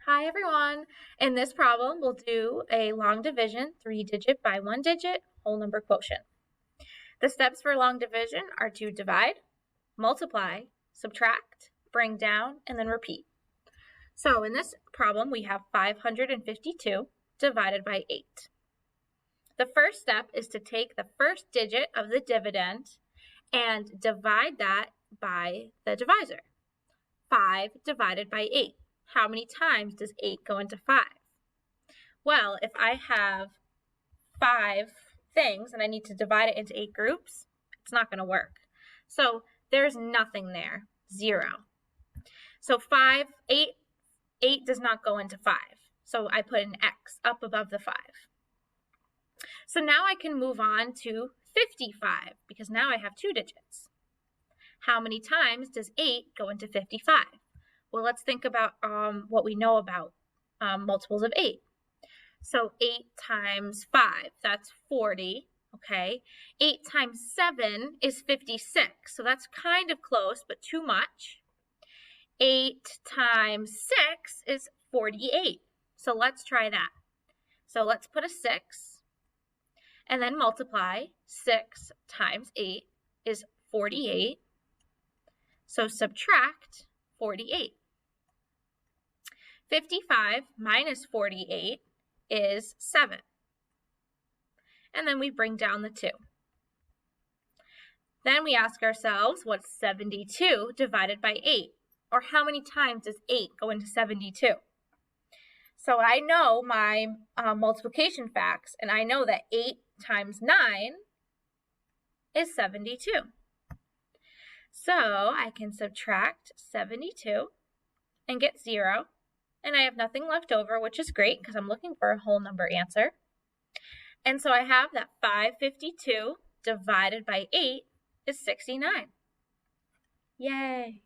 Hi everyone! In this problem, we'll do a long division, 3-digit by 1-digit, whole number quotient. The steps for long division are to divide, multiply, subtract, bring down, and then repeat. So in this problem, we have 552 divided by 8. The first step is to take the first digit of the dividend and divide that by the divisor. 5 divided by 8. How many times does 8 go into 5? Well, if I have 5 things and I need to divide it into 8 groups, it's not going to work. So there's nothing there, 0. So 8 does not go into 5. So I put an X up above the 5. So now I can move on to 55 because now I have 2 digits. How many times does 8 go into 55? Well, let's think about what we know about multiples of 8. So 8 times 5, that's 40, okay? 8 times 7 is 56, so that's kind of close, but too much. 8 times 6 is 48, so let's try that. So let's put a 6, and then multiply. 6 times 8 is 48, so subtract 48. 55 minus 48 is 7. And then we bring down the 2. Then we ask ourselves, what's 72 divided by 8? Or how many times does 8 go into 72? So I know my multiplication facts, and I know that 8 times 9 is 72. So I can subtract 72 and get 0. And I have nothing left over, which is great because I'm looking for a whole number answer. And so I have that 552 divided by 8 is 69. Yay!